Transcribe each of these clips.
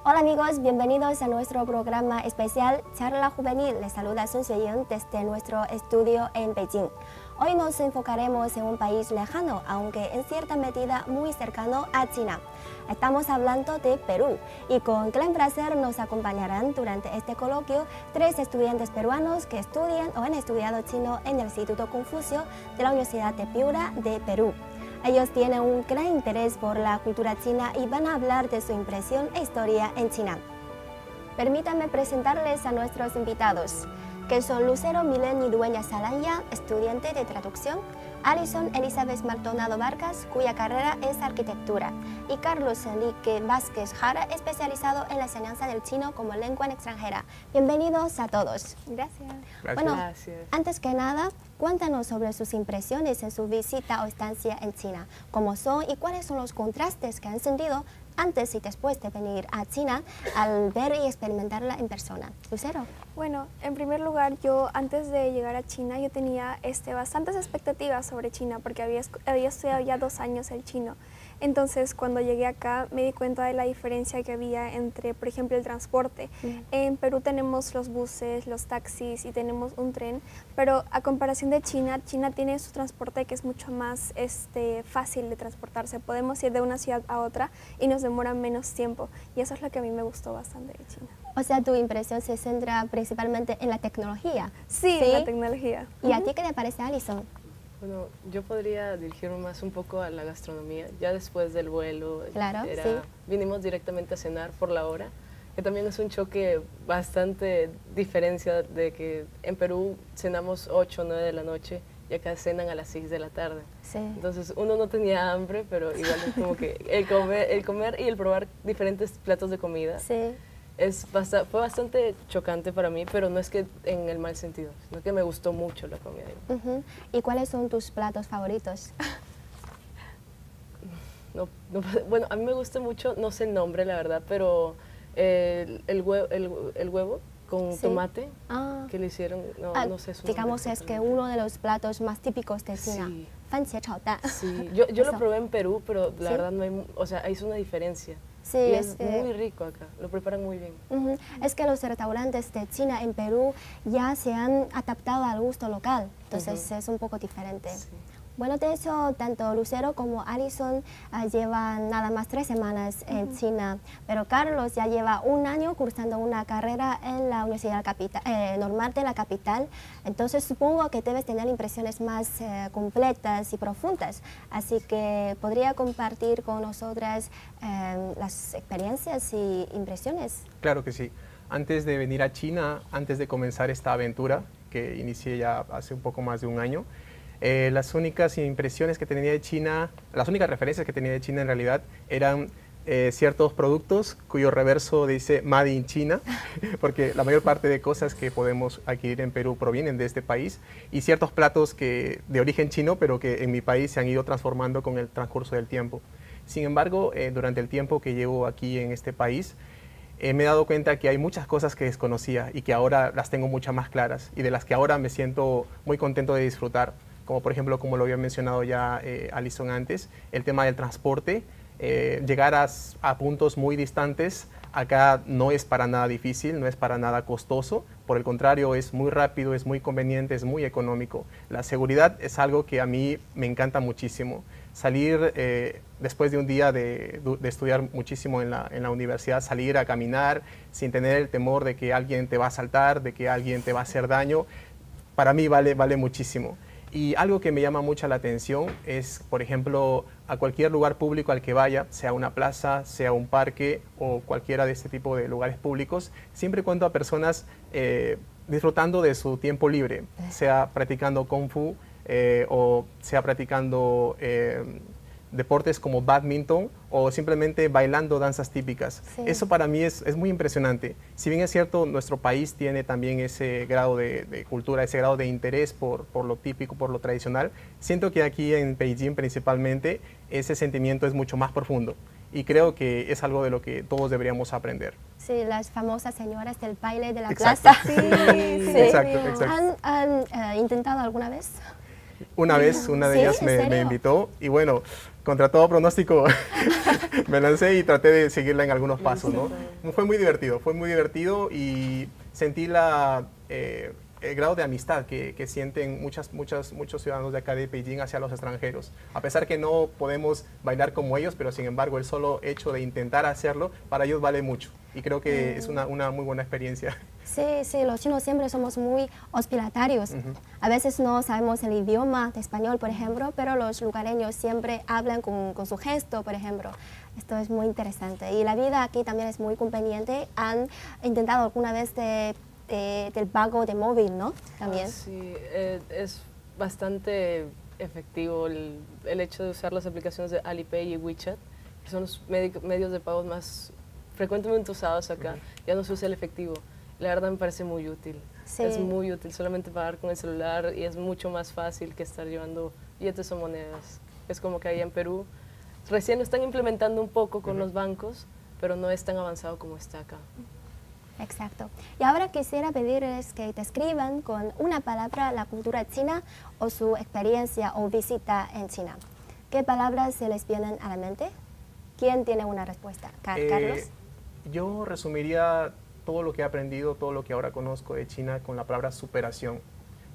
Hola amigos, bienvenidos a nuestro programa especial Charla Juvenil. Les saluda Sun Xueying desde nuestro estudio en Beijing. Hoy nos enfocaremos en un país lejano, aunque en cierta medida muy cercano a China. Estamos hablando de Perú y con gran placer nos acompañarán durante este coloquio 3 estudiantes peruanos que estudian o han estudiado chino en el Instituto Confucio de la Universidad de Piura de Perú. Ellos tienen un gran interés por la cultura china y van a hablar de su impresión e historia en China. Permítanme presentarles a nuestros invitados, que son Lucero Mileni Dueñas Salanya, estudiante de traducción, Alison Elizabeth Maldonado Vargas, cuya carrera es arquitectura, y Carlos Enrique Vázquez Jara, especializado en la enseñanza del chino como lengua extranjera. Bienvenidos a todos. Gracias. Bueno, antes que nada, cuéntanos sobre sus impresiones en su visita o estancia en China, cómo son y cuáles son los contrastes que han sentido antes y después de venir a China al ver y experimentarla en persona. Lucero. Bueno, en primer lugar, yo antes de llegar a China, yo tenía bastantes expectativas sobre China porque había estudiado ya 2 años el chino. Entonces, cuando llegué acá, me di cuenta de la diferencia que había entre, por ejemplo, el transporte. En Perú tenemos los buses, los taxis y tenemos un tren, pero a comparación de China, China tiene su transporte que es mucho más fácil de transportarse. Podemos ir de una ciudad a otra y nos demora menos tiempo. Y eso es lo que a mí me gustó bastante de China. O sea, tu impresión se centra principalmente en la tecnología. Sí, en la tecnología. ¿Y a ti qué te parece, Alison? Bueno, yo podría dirigirme más un poco a la gastronomía. Ya después del vuelo, vinimos directamente a cenar por la hora, que también es un choque bastante diferencia de que en Perú cenamos 8 o 9 de la noche y acá cenan a las 6 de la tarde. Sí. Entonces uno no tenía hambre, pero igual es como que el comer y el probar diferentes platos de comida. Sí. Fue bastante chocante para mí, pero no es que en el mal sentido, sino que me gustó mucho la comida. ¿Y cuáles son tus platos favoritos? Bueno, a mí me gusta mucho, no sé el nombre la verdad, pero el huevo con tomate que le hicieron, no sé su digamos nombre, es que uno de los platos más típicos de China. Sí. Fanxie chao dan. Sí, yo lo probé en Perú, pero la verdad no hay, o sea, hizo una diferencia. Sí, y es muy rico acá, lo preparan muy bien. Es que los restaurantes de China en Perú ya se han adaptado al gusto local, entonces es un poco diferente. Sí. Bueno, de hecho, tanto Lucero como Alison llevan nada más 3 semanas en China, pero Carlos ya lleva 1 año cursando una carrera en la Universidad Normal de la capital, entonces supongo que debes tener impresiones más completas y profundas, así que podría compartir con nosotras las experiencias y impresiones. Claro que sí. Antes de venir a China, antes de comenzar esta aventura, que inicié ya hace un poco más de 1 año, las únicas impresiones que tenía de China, las únicas referencias que tenía de China en realidad eran ciertos productos cuyo reverso dice Made in China, porque la mayor parte de cosas que podemos adquirir en Perú provienen de este país, y ciertos platos de origen chino, pero que en mi país se han ido transformando con el transcurso del tiempo. Sin embargo, durante el tiempo que llevo aquí en este país, me he dado cuenta que hay muchas cosas que desconocía y que ahora las tengo mucho más claras y de las que ahora me siento muy contento de disfrutar. Como por ejemplo, como lo había mencionado ya Alison antes, el tema del transporte, llegar a puntos muy distantes, acá no es para nada difícil, no es para nada costoso, por el contrario es muy rápido, es muy conveniente, es muy económico. La seguridad es algo que a mí me encanta muchísimo. Salir después de un día de estudiar muchísimo en la universidad, salir a caminar sin tener el temor de que alguien te va a asaltar, de que alguien te va a hacer daño, para mí vale muchísimo. Y algo que me llama mucho la atención es, por ejemplo, a cualquier lugar público al que vaya, sea una plaza, sea un parque o cualquiera de este tipo de lugares públicos, siempre encuentro a personas disfrutando de su tiempo libre, sea practicando Kung Fu o sea practicando deportes como badminton o simplemente bailando danzas típicas. Sí. Eso para mí es muy impresionante. Si bien es cierto, nuestro país tiene también ese grado de cultura, ese grado de interés por lo típico, por lo tradicional, siento que aquí en Beijing principalmente ese sentimiento es mucho más profundo y creo que es algo de lo que todos deberíamos aprender. Sí, las famosas señoras del baile de la Exacto. plaza. Sí, Exacto. ¿Han intentado alguna vez? Una vez, una de ellas me invitó y bueno, contra todo pronóstico me lancé y traté de seguirla en algunos pasos, ¿no? Fue muy divertido y sentí el grado de amistad que sienten muchos ciudadanos de acá de Beijing hacia los extranjeros. A pesar que no podemos bailar como ellos, pero sin embargo el solo hecho de intentar hacerlo, para ellos vale mucho. Y creo que es una muy buena experiencia. Sí, los chinos siempre somos muy hospitalarios. A veces no sabemos el idioma de español, por ejemplo, pero los lugareños siempre hablan con su gesto, por ejemplo. Esto es muy interesante. Y la vida aquí también es muy conveniente. ¿Han intentado alguna vez del pago de móvil, no? También. Sí, es bastante efectivo el hecho de usar las aplicaciones de Alipay y WeChat, que son los medios de pagos más frecuentemente usados acá. Ya no se usa el efectivo. La verdad me parece muy útil. Sí. Es muy útil solamente pagar con el celular y es mucho más fácil que estar llevando billetes o monedas. Es como que ahí en Perú recién lo están implementando un poco con los bancos, pero no es tan avanzado como está acá. Exacto. Y ahora quisiera pedirles que describan con una palabra la cultura china o su experiencia o visita en China. ¿Qué palabras se les vienen a la mente? ¿Quién tiene una respuesta? ¿Carlos? Yo resumiría todo lo que he aprendido, todo lo que ahora conozco de China con la palabra superación,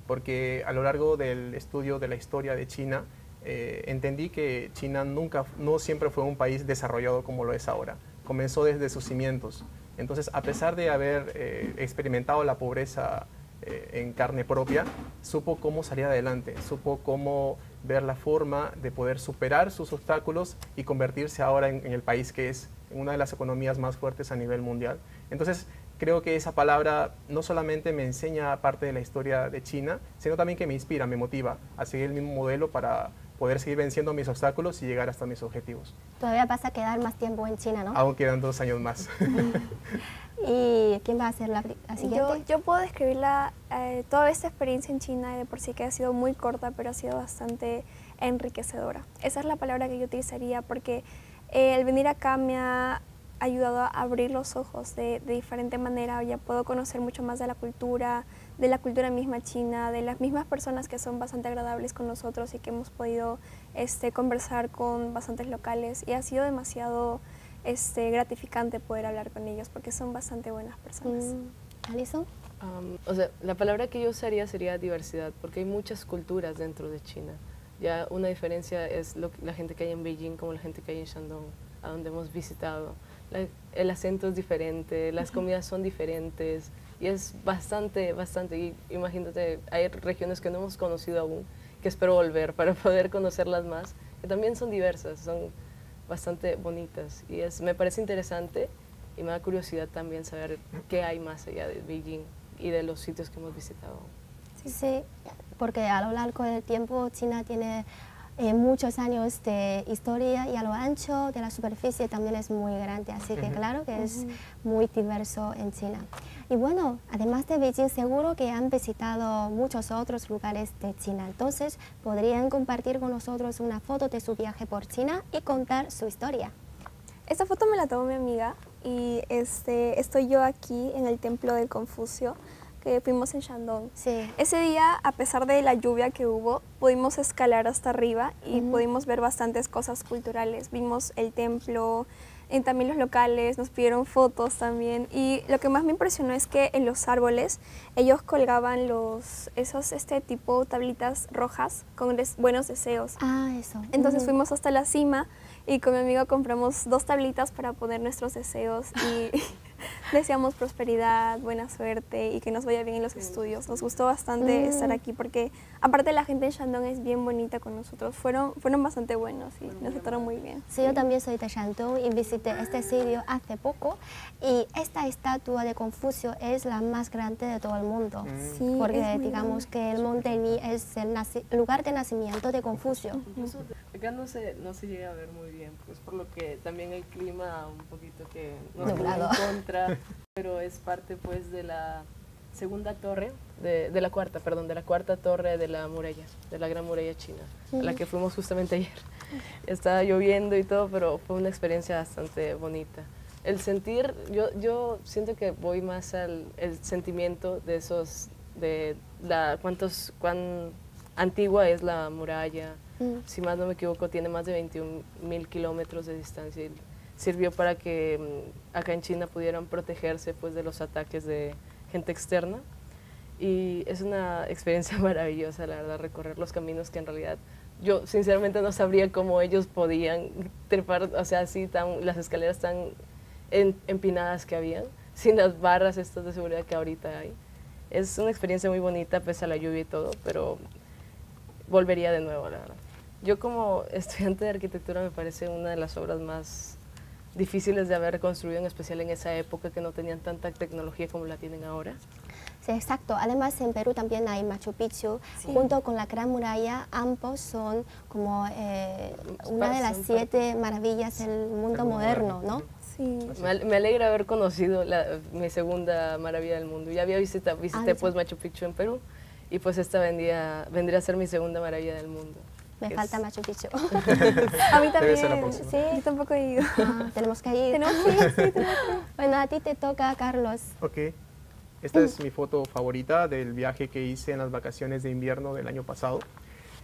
porque a lo largo del estudio de la historia de China entendí que China no siempre fue un país desarrollado como lo es ahora. Comenzó desde sus cimientos. Entonces, a pesar de haber experimentado la pobreza en carne propia, supo cómo salir adelante, supo cómo ver la forma de poder superar sus obstáculos y convertirse ahora en el país que es, en una de las economías más fuertes a nivel mundial. Entonces, creo que esa palabra no solamente me enseña parte de la historia de China, sino también que me inspira, me motiva a seguir el mismo modelo para poder seguir venciendo mis obstáculos y llegar hasta mis objetivos. Todavía vas a quedar más tiempo en China, ¿no? Aún quedan 2 años más. ¿Y quién va a ser la siguiente? Yo puedo describir toda esta experiencia en China, de por sí que ha sido muy corta, pero ha sido bastante enriquecedora. Esa es la palabra que yo utilizaría, porque el venir acá me ha ayudado a abrir los ojos de diferente manera. Ya puedo conocer mucho más de la cultura misma china, de las mismas personas que son bastante agradables con nosotros y que hemos podido conversar con bastantes locales, y ha sido demasiado gratificante poder hablar con ellos porque son bastante buenas personas. ¿Alison? O sea, la palabra que yo usaría sería diversidad, porque hay muchas culturas dentro de China. Ya una diferencia es la gente que hay en Beijing como la gente que hay en Shandong, a donde hemos visitado. El acento es diferente, las comidas son diferentes y es bastante, y imagínate, hay regiones que no hemos conocido aún, que espero volver para poder conocerlas más, que también son diversas, son bastante bonitas y me parece interesante y me da curiosidad también saber qué hay más allá de Beijing y de los sitios que hemos visitado. Sí, porque a lo largo del tiempo China tiene muchos años de historia y a lo ancho de la superficie también es muy grande, así que claro que es muy diverso en China. Y bueno, además de Beijing, seguro que han visitado muchos otros lugares de China, entonces podrían compartir con nosotros una foto de su viaje por China y contar su historia. Esta foto me la tomó mi amiga y estoy yo aquí en el templo de Confucio, que fuimos en Shandong. Sí. Ese día, a pesar de la lluvia que hubo, pudimos escalar hasta arriba y pudimos ver bastantes cosas culturales. Vimos el templo, también los locales, nos pidieron fotos también. Y lo que más me impresionó es que en los árboles ellos colgaban esos tipo tablitas rojas con buenos deseos. Ah, eso. Entonces fuimos hasta la cima y con mi amigo compramos 2 tablitas para poner nuestros deseos y deseamos prosperidad, buena suerte y que nos vaya bien en los estudios. Nos gustó bastante estar aquí porque aparte la gente en Shandong es bien bonita con nosotros. Fueron bastante buenos y nos trataron muy bien. Sí, yo también soy de Shandong y visité este sitio hace poco y esta estatua de Confucio es la más grande de todo el mundo. Sí, porque digamos que el monte Ni es el lugar de nacimiento de Confucio. Incluso acá no se llega a ver muy bien, pues por lo que también el clima un poquito que nos nublado en contra, pero es parte pues de la segunda torre, de la cuarta torre de la muralla, de la Gran Muralla China, a la que fuimos justamente ayer. Estaba lloviendo y todo, pero fue una experiencia bastante bonita. El sentir, yo siento que voy más al sentimiento de cuán antigua es la muralla, si más no me equivoco, tiene más de 21.000 kilómetros de distancia y sirvió para que acá en China pudieran protegerse pues, de los ataques de gente externa. Y es una experiencia maravillosa, la verdad, recorrer los caminos que en realidad yo sinceramente no sabría cómo ellos podían trepar, o sea, así las escaleras tan empinadas que habían, sin las barras estas de seguridad que ahorita hay. Es una experiencia muy bonita, pese a la lluvia y todo, pero volvería de nuevo, la verdad. Yo como estudiante de arquitectura me parece una de las obras más difíciles de haber construido, en especial en esa época que no tenían tanta tecnología como la tienen ahora. Sí, exacto. Además, en Perú también hay Machu Picchu, junto con la Gran Muralla. Ambos son como una de las 7 maravillas del mundo moderno, ¿no? Sí. Me alegra haber conocido mi segunda maravilla del mundo. Ya había visité pues Machu Picchu en Perú y pues esta vendría a ser mi segunda maravilla del mundo. Me falta Machu Picchu. A mí también. Sí, yo tampoco he ido. Tenemos que ir. Tenemos que ir, sí, tenemos que ir. Bueno, a ti te toca, Carlos. Ok. Esta es mi foto favorita del viaje que hice en las vacaciones de invierno del año pasado.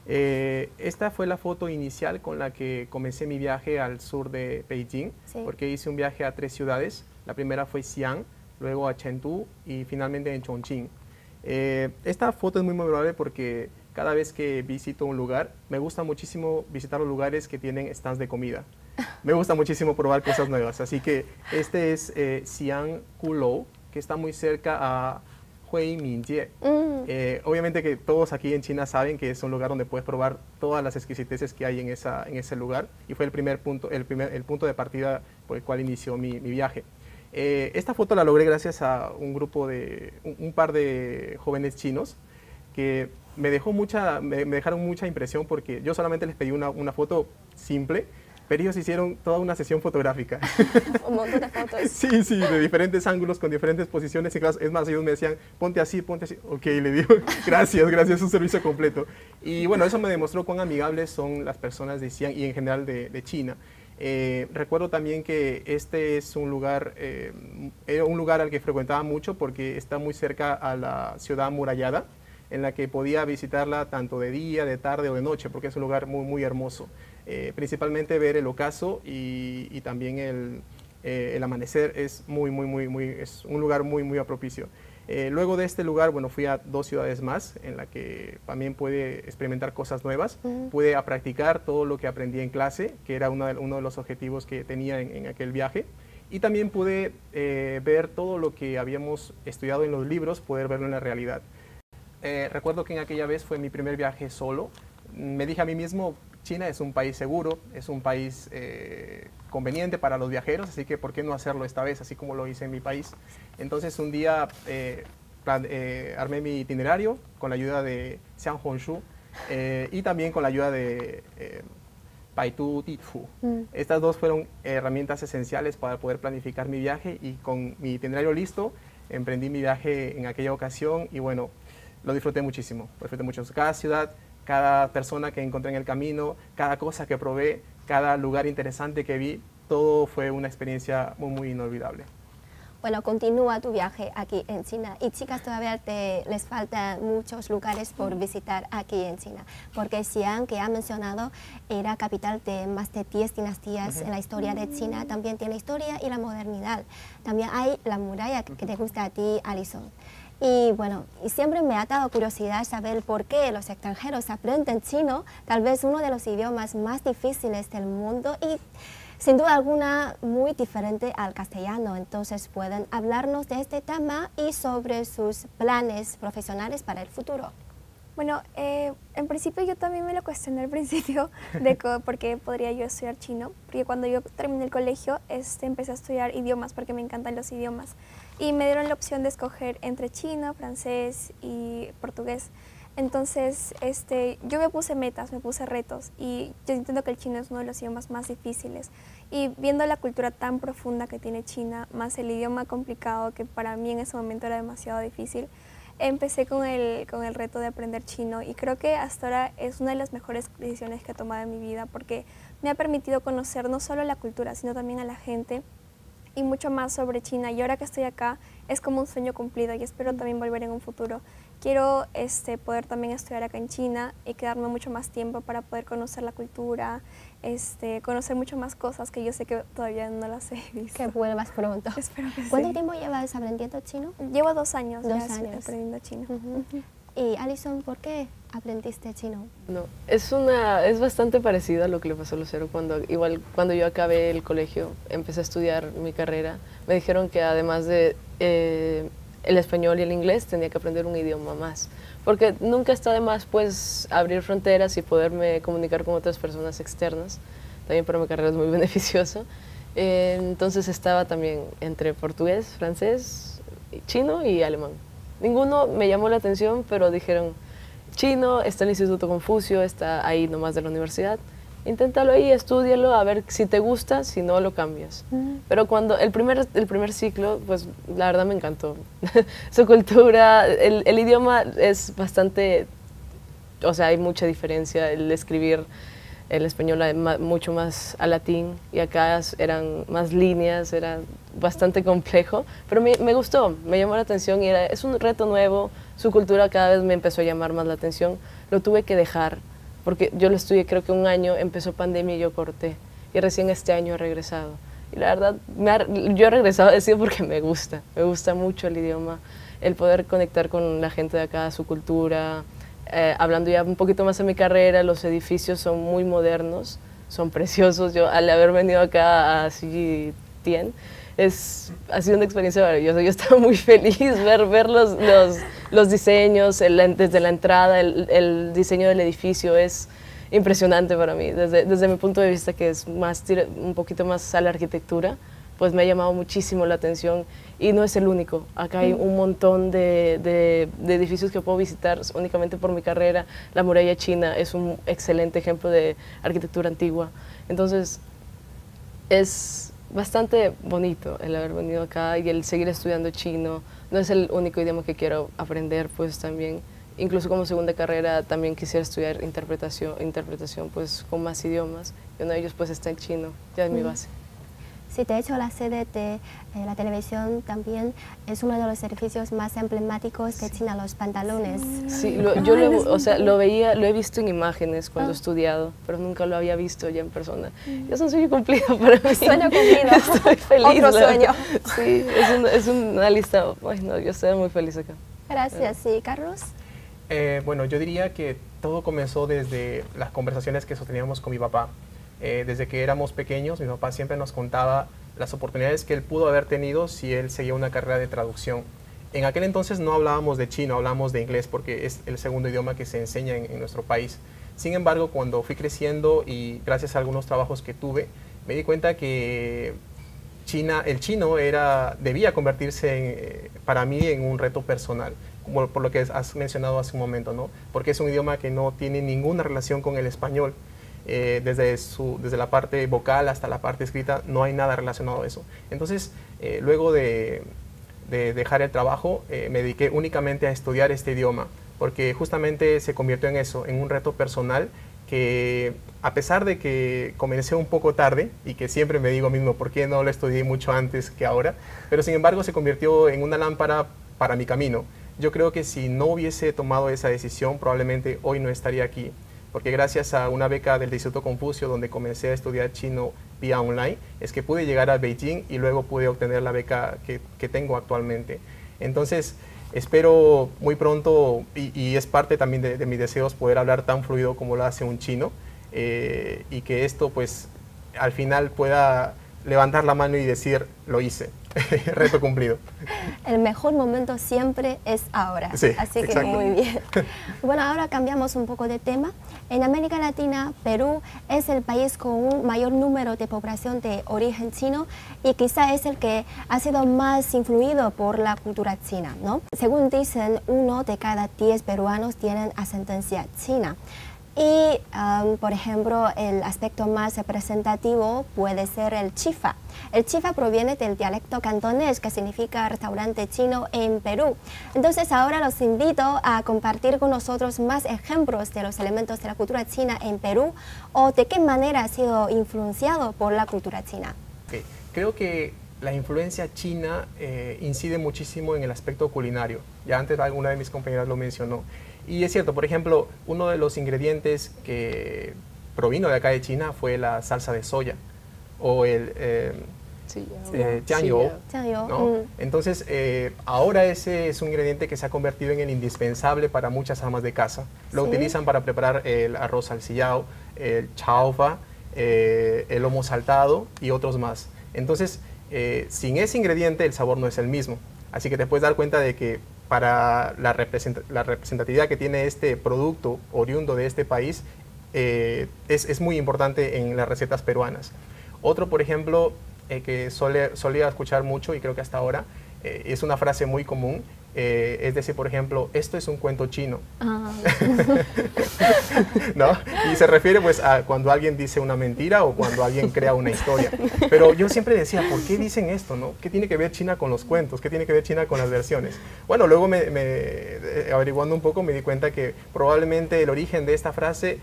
Esta fue la foto inicial con la que comencé mi viaje al sur de Beijing, porque hice un viaje a 3 ciudades. La primera fue Xi'an, luego a Chengdu y finalmente en Chongqing. Esta foto es muy memorable porque cada vez que visito un lugar, me gusta muchísimo visitar los lugares que tienen stands de comida. Me gusta muchísimo probar cosas nuevas, así que este es Xi'an Kulou, que está muy cerca a Huiminjie. Obviamente que todos aquí en China saben que es un lugar donde puedes probar todas las exquisiteces que hay en ese lugar, y fue el punto de partida por el cual inició mi viaje. Esta foto la logré gracias a un par de jóvenes chinos que me dejaron mucha impresión, porque yo solamente les pedí una foto simple, pero ellos hicieron toda una sesión fotográfica. Un montón de fotos. Sí, de diferentes ángulos, con diferentes posiciones. Es más, ellos me decían, ponte así. Ok, le digo, gracias, es un servicio completo. Y bueno, eso me demostró cuán amigables son las personas de Xi'an y en general de China. Recuerdo también que este es un lugar al que frecuentaba mucho porque está muy cerca a la ciudad amurallada, en la que podía visitarla tanto de día, de tarde o de noche, porque es un lugar muy, muy hermoso. Principalmente ver el ocaso y también el amanecer es es un lugar muy, muy propicio. Luego de este lugar, bueno, fui a 2 ciudades más, en la que también pude experimentar cosas nuevas. Pude practicar todo lo que aprendí en clase, que era uno de los objetivos que tenía en aquel viaje. Y también pude ver todo lo que habíamos estudiado en los libros, poder verlo en la realidad. Recuerdo que en aquella vez fue mi primer viaje solo. Me dije a mí mismo, China es un país seguro, es un país conveniente para los viajeros, así que ¿por qué no hacerlo esta vez, así como lo hice en mi país? Entonces un día armé mi itinerario con la ayuda de Xiang Hongshu y también con la ayuda de Baidu Difu. Estas dos fueron herramientas esenciales para poder planificar mi viaje, y con mi itinerario listo, emprendí mi viaje en aquella ocasión y bueno, lo disfruté muchísimo. Cada ciudad, cada persona que encontré en el camino, cada cosa que probé, cada lugar interesante que vi, todo fue una experiencia muy, muy inolvidable. Bueno, continúa tu viaje aquí en China. Y chicas, todavía les faltan muchos lugares por visitar aquí en China, porque Xi'an, que ha mencionado, era capital de más de 10 dinastías en la historia de China. También tiene historia y la modernidad. También hay la muralla que te gusta a ti, Alison. Y bueno, siempre me ha dado curiosidad saber por qué los extranjeros aprenden chino, tal vez uno de los idiomas más difíciles del mundo y sin duda alguna muy diferente al castellano. Entonces, ¿pueden hablarnos de este tema y sobre sus planes profesionales para el futuro? Bueno, en principio yo también me lo cuestioné al principio de por qué podría yo estudiar chino, porque cuando yo terminé el colegio empecé a estudiar idiomas porque me encantan los idiomas y me dieron la opción de escoger entre chino, francés y portugués. Entonces yo me puse metas, me puse retos y yo entiendo que el chino es uno de los idiomas más difíciles y viendo la cultura tan profunda que tiene China, más el idioma complicado que para mí en ese momento era demasiado difícil, empecé con el reto de aprender chino y creo que hasta ahora es una de las mejores decisiones que he tomado en mi vida porque me ha permitido conocer no solo la cultura, sino también a la gente y mucho más sobre China. Y ahora que estoy acá es como un sueño cumplido y espero también volver en un futuro. Quiero poder también estudiar acá en China y quedarme mucho más tiempo para poder conocer la cultura, conocer mucho más cosas que yo sé que todavía no las he visto. Que vuelvas pronto. Espero que ¿Cuánto sí. tiempo llevas aprendiendo chino? Llevo 2 años, 2 años aprendiendo chino. Y Alison, ¿por qué aprendiste chino? No, es bastante parecido a lo que le pasó a Lucero cuando yo acabé el colegio, empecé a estudiar mi carrera. Me dijeron que además de el español y el inglés tenía que aprender un idioma más, porque nunca está de más pues abrir fronteras y poderme comunicar con otras personas externas. También para mi carrera es muy beneficioso. Entonces estaba también entre portugués, francés, chino y alemán. Ninguno me llamó la atención, pero dijeron, chino, está el Instituto Confucio, está ahí nomás de la universidad. Inténtalo ahí, estúdialo, a ver si te gusta, si no lo cambias. Pero cuando el primer ciclo, pues la verdad me encantó. Su cultura, el idioma es bastante, o sea, hay mucha diferencia. El escribir el español mucho más a latín y acá eran más líneas, era bastante complejo, pero me gustó, me llamó la atención y es un reto nuevo. Su cultura cada vez me empezó a llamar más la atención. Lo tuve que dejar porque yo lo estudié creo que un año, empezó pandemia y yo corté y recién este año he regresado. Y la verdad, yo he regresado a decir porque me gusta mucho el idioma, el poder conectar con la gente de acá, su cultura. Hablando ya un poquito más de mi carrera, los edificios son muy modernos, son preciosos. Yo al haber venido acá a Tien, ha sido una experiencia maravillosa. Yo estaba muy feliz ver los diseños, desde la entrada, el diseño del edificio es impresionante para mí. Desde mi punto de vista, que es un poquito más a la arquitectura, pues me ha llamado muchísimo la atención y no es el único. Acá hay un montón de edificios que puedo visitar únicamente por mi carrera. La muralla china es un excelente ejemplo de arquitectura antigua. Entonces, es bastante bonito el haber venido acá y el seguir estudiando chino. No es el único idioma que quiero aprender, pues también, incluso como segunda carrera, también quisiera estudiar interpretación pues con más idiomas. Y uno de ellos pues está en chino, ya es mi base. Sí, de hecho la sede de la televisión también es uno de los edificios más emblemáticos de China, los pantalones. Sí, yo lo he visto en imágenes cuando he estudiado, pero nunca lo había visto ya en persona. Es un sueño cumplido para mí. Sueño cumplido. Estoy feliz. Otro sueño. Sí, es una lista. Bueno, yo estoy muy feliz acá. Gracias. ¿Y Carlos? Bueno, yo diría que todo comenzó desde las conversaciones que sosteníamos con mi papá. Desde que éramos pequeños, mi papá siempre nos contaba las oportunidades que él pudo haber tenido si él seguía una carrera de traducción. En aquel entonces no hablábamos de chino, hablábamos de inglés porque es el segundo idioma que se enseña en nuestro país. Sin embargo, cuando fui creciendo y gracias a algunos trabajos que tuve, me di cuenta que el chino debía convertirse para mí en un reto personal, por lo que has mencionado hace un momento, ¿no? Porque es un idioma que no tiene ninguna relación con el español. Desde la parte vocal hasta la parte escrita no hay nada relacionado a eso. Entonces, luego de dejar el trabajo, me dediqué únicamente a estudiar este idioma, porque justamente se convirtió en eso, en un reto personal que, a pesar de que comencé un poco tarde y que siempre me digo mismo, ¿por qué no lo estudié mucho antes que ahora? Pero sin embargo se convirtió en una lámpara para mi camino. Yo creo que si no hubiese tomado esa decisión, probablemente hoy no estaría aquí. Porque gracias a una beca del Instituto Confucio, donde comencé a estudiar chino vía online, es que pude llegar a Beijing y luego pude obtener la beca que tengo actualmente. Entonces, espero muy pronto, y es parte también de mis deseos, poder hablar tan fluido como lo hace un chino, y que esto, pues, al final pueda levantar la mano y decir, lo hice. Reto cumplido. El mejor momento siempre es ahora. Sí, así que exacto. muy bien. Bueno, ahora cambiamos un poco de tema. En América Latina, Perú es el país con un mayor número de población de origen chino y quizá es el que ha sido más influido por la cultura china, ¿no? Según dicen, 1 de cada 10 peruanos tienen ascendencia china. Y, por ejemplo, el aspecto más representativo puede ser el chifa. El chifa proviene del dialecto cantonés, que significa restaurante chino en Perú. Entonces, ahora los invito a compartir con nosotros más ejemplos de los elementos de la cultura china en Perú o de qué manera ha sido influenciado por la cultura china. Okay. Creo que la influencia china incide muchísimo en el aspecto culinario. Ya antes alguna de mis compañeras lo mencionó. Y es cierto, por ejemplo, uno de los ingredientes que provino de acá de China fue la salsa de soya o el jiangyou, ¿no? Entonces, ahora ese es un ingrediente que se ha convertido en el indispensable para muchas amas de casa. Lo utilizan para preparar el arroz al sillao, el chaofa, el lomo saltado y otros más. Entonces, sin ese ingrediente el sabor no es el mismo. Así que te puedes dar cuenta de que para la representatividad que tiene este producto oriundo de este país, es muy importante en las recetas peruanas. Otro, por ejemplo, que solía escuchar mucho y creo que hasta ahora, es una frase muy común, es decir, por ejemplo, esto es un cuento chino. ¿No? Y se refiere pues a cuando alguien dice una mentira o cuando alguien crea una historia. Pero yo siempre decía, ¿por qué dicen esto? ¿No? ¿Qué tiene que ver China con los cuentos? ¿Qué tiene que ver China con las versiones? Bueno, luego averiguando un poco me di cuenta que probablemente el origen de esta frase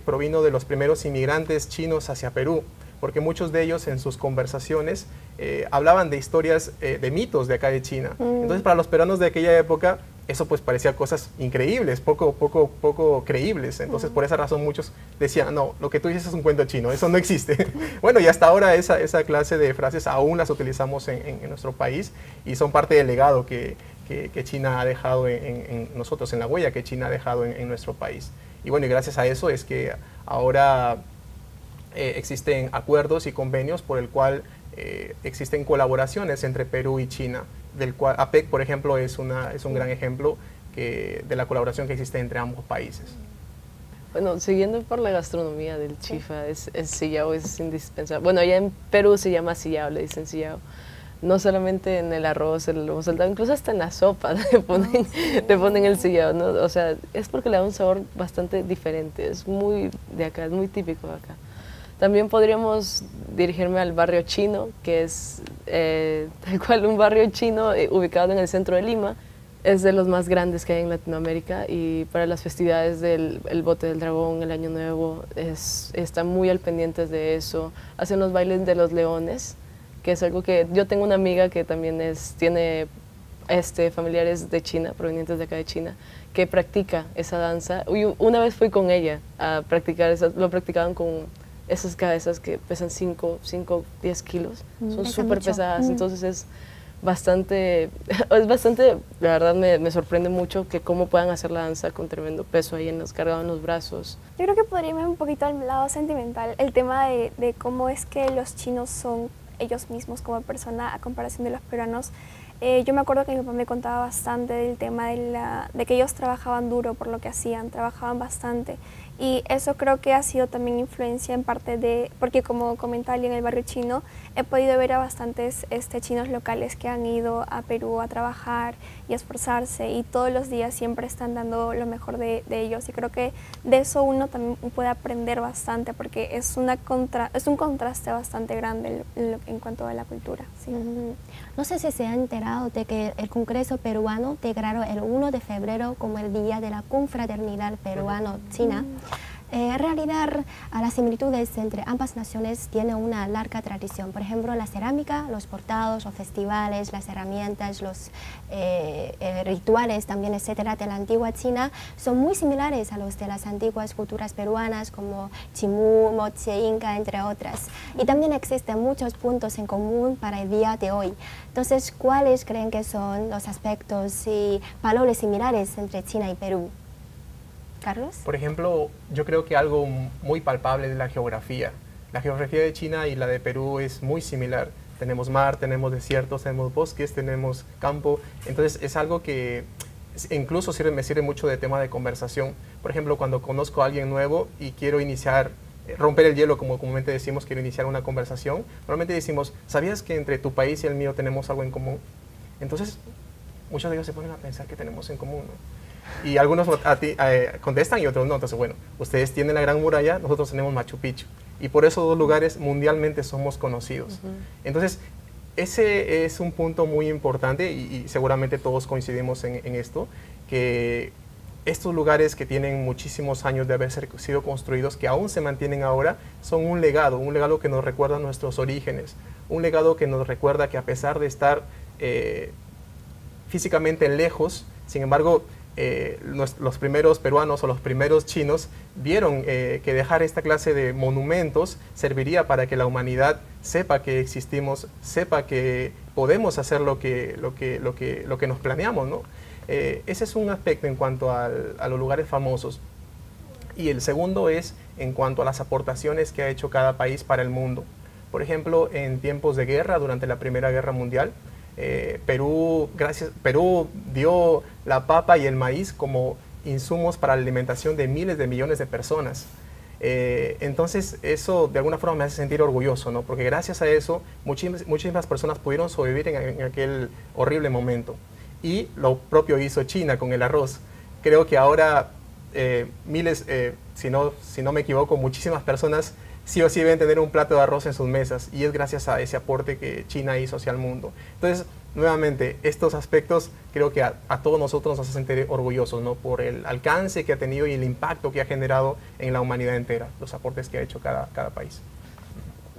provino de los primeros inmigrantes chinos hacia Perú, porque muchos de ellos en sus conversaciones hablaban de historias, de mitos de acá de China. Entonces, para los peruanos de aquella época, eso pues parecía cosas increíbles, poco creíbles. Entonces, por esa razón muchos decían, no, lo que tú dices es un cuento chino, eso no existe. Bueno, y hasta ahora esa clase de frases aún las utilizamos en nuestro país y son parte del legado que China ha dejado en nosotros, en la huella que China ha dejado en nuestro país. Y bueno, y gracias a eso es que ahora existen acuerdos y convenios por el cual existen colaboraciones entre Perú y China, del cual APEC, por ejemplo, es un gran ejemplo de la colaboración que existe entre ambos países. Bueno, siguiendo por la gastronomía del chifa, el sillao es indispensable. Bueno, allá en Perú se llama sillao, le dicen sillao. No solamente en el arroz, el lomo saltado, incluso hasta en la sopa le ponen el sillao, ¿no? O sea, es porque le da un sabor bastante diferente, es muy de acá, es muy típico de acá. También podríamos dirigirme al barrio chino, que es tal cual un barrio chino ubicado en el centro de Lima. Es de los más grandes que hay en Latinoamérica y para las festividades del Bote del Dragón, el Año Nuevo, están muy al pendientes de eso. Hacen los bailes de los leones, que es algo que yo tengo una amiga que también tiene familiares de China, provenientes de acá de China, que practica esa danza. Y una vez fui con ella a practicar, lo practicaban con esas cabezas que pesan 5, 10 kilos, son súper pesadas, entonces es bastante, la verdad me sorprende mucho que cómo puedan hacer la danza con tremendo peso ahí cargado en los brazos. Yo creo que podría irme un poquito al lado sentimental, el tema de cómo es que los chinos son ellos mismos como persona a comparación de los peruanos. Yo me acuerdo que mi papá me contaba bastante del tema de que ellos trabajaban duro por lo que hacían, trabajaban bastante. Y eso creo que ha sido también influencia en parte porque como comentaba en el barrio chino, he podido ver a bastantes chinos locales que han ido a Perú a trabajar y a esforzarse y todos los días siempre están dando lo mejor de ellos. Y creo que de eso uno también puede aprender bastante porque es un contraste bastante grande en cuanto a la cultura. ¿Sí? No sé si se han enterado de que el Congreso peruano declaró el 1 de febrero como el Día de la Confraternidad Peruano-China. En realidad, las similitudes entre ambas naciones tienen una larga tradición. Por ejemplo, la cerámica, los bordados, los festivales, las herramientas, los rituales también, etcétera, de la antigua China son muy similares a los de las antiguas culturas peruanas como Chimú, Moche, Inca, entre otras. Y también existen muchos puntos en común para el día de hoy. Entonces, ¿cuáles creen que son los aspectos y valores similares entre China y Perú? Carlos. Por ejemplo, yo creo que algo muy palpable es la geografía. La geografía de China y la de Perú es muy similar. Tenemos mar, tenemos desiertos, tenemos bosques, tenemos campo. Entonces es algo que incluso me sirve mucho de tema de conversación. Por ejemplo, cuando conozco a alguien nuevo y quiero romper el hielo, como comúnmente decimos, quiero iniciar una conversación, normalmente decimos, ¿sabías que entre tu país y el mío tenemos algo en común? Entonces, muchos de ellos se ponen a pensar que tenemos en común, ¿no? Y algunos contestan y otros no. Entonces, bueno, ustedes tienen la Gran Muralla, nosotros tenemos Machu Picchu. Y por esos dos lugares mundialmente somos conocidos. Entonces, ese es un punto muy importante y seguramente todos coincidimos en esto, que estos lugares que tienen muchísimos años de haber sido construidos, que aún se mantienen ahora, son un legado que nos recuerda nuestros orígenes, un legado que nos recuerda que a pesar de estar físicamente lejos, sin embargo, los primeros peruanos o los primeros chinos vieron que dejar esta clase de monumentos serviría para que la humanidad sepa que existimos, sepa que podemos hacer lo que nos planeamos, ¿no? Ese es un aspecto en cuanto a los lugares famosos. Y el segundo es en cuanto a las aportaciones que ha hecho cada país para el mundo. Por ejemplo, en tiempos de guerra, durante la Primera Guerra Mundial, Perú dio la papa y el maíz como insumos para la alimentación de miles de millones de personas. Entonces eso de alguna forma me hace sentir orgulloso, ¿no? Porque gracias a eso muchísimas personas pudieron sobrevivir en aquel horrible momento. Y lo propio hizo China con el arroz. Creo que ahora si no me equivoco, muchísimas personas sí o sí deben tener un plato de arroz en sus mesas, y es gracias a ese aporte que China hizo hacia el mundo. Entonces, nuevamente, estos aspectos creo que a todos nosotros nos hacen sentir orgullosos, ¿no? Por el alcance que ha tenido y el impacto que ha generado en la humanidad entera, los aportes que ha hecho cada país.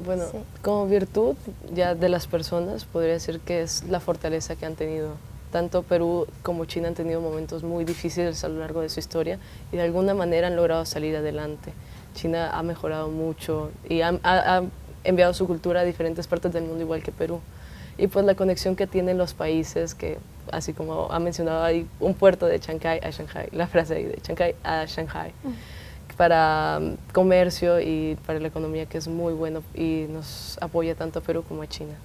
Bueno, sí, como virtud ya de las personas, podría decir que es la fortaleza que han tenido. Tanto Perú como China han tenido momentos muy difíciles a lo largo de su historia y de alguna manera han logrado salir adelante. China ha mejorado mucho y ha enviado su cultura a diferentes partes del mundo, igual que Perú. Y pues la conexión que tienen los países, que así como ha mencionado, hay un puerto de Chancay a Shanghai, la frase ahí de Chancay a Shanghai, para comercio y para la economía, que es muy bueno y nos apoya tanto a Perú como a China.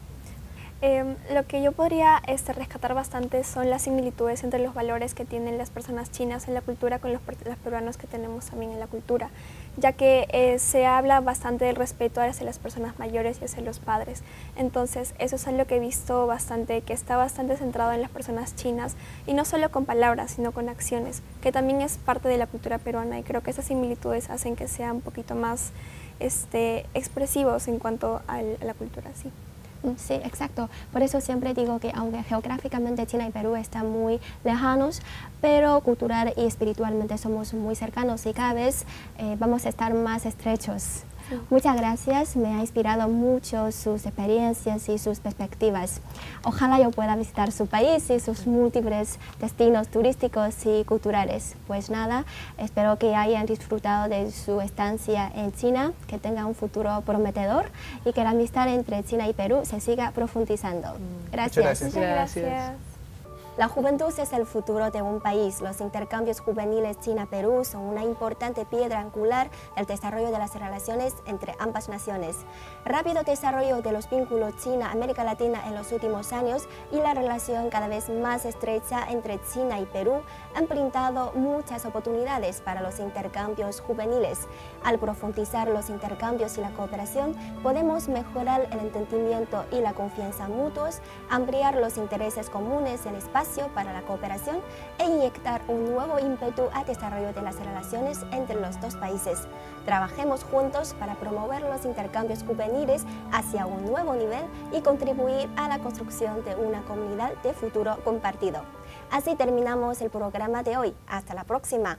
Lo que yo podría rescatar bastante son las similitudes entre los valores que tienen las personas chinas en la cultura con los peruanos que tenemos también en la cultura, ya que se habla bastante del respeto hacia las personas mayores y hacia los padres. Entonces eso es algo que he visto bastante, que está bastante centrado en las personas chinas, y no solo con palabras, sino con acciones, que también es parte de la cultura peruana, y creo que esas similitudes hacen que sean un poquito más expresivos en cuanto a la cultura, sí. Sí, exacto. Por eso siempre digo que aunque geográficamente China y Perú están muy lejanos, pero cultural y espiritualmente somos muy cercanos y cada vez vamos a estar más estrechos. Muchas gracias, me ha inspirado mucho sus experiencias y sus perspectivas. Ojalá yo pueda visitar su país y sus múltiples destinos turísticos y culturales. Pues nada, espero que hayan disfrutado de su estancia en China, que tengan un futuro prometedor y que la amistad entre China y Perú se siga profundizando. Gracias. Muchas gracias. La juventud es el futuro de un país. Los intercambios juveniles China-Perú son una importante piedra angular del desarrollo de las relaciones entre ambas naciones. Rápido desarrollo de los vínculos China-América Latina en los últimos años y la relación cada vez más estrecha entre China y Perú han brindado muchas oportunidades para los intercambios juveniles. Al profundizar los intercambios y la cooperación, podemos mejorar el entendimiento y la confianza mutuos, ampliar los intereses comunes en espacio para la cooperación e inyectar un nuevo ímpetu al desarrollo de las relaciones entre los dos países. Trabajemos juntos para promover los intercambios juveniles hacia un nuevo nivel y contribuir a la construcción de una comunidad de futuro compartido. Así terminamos el programa de hoy. Hasta la próxima.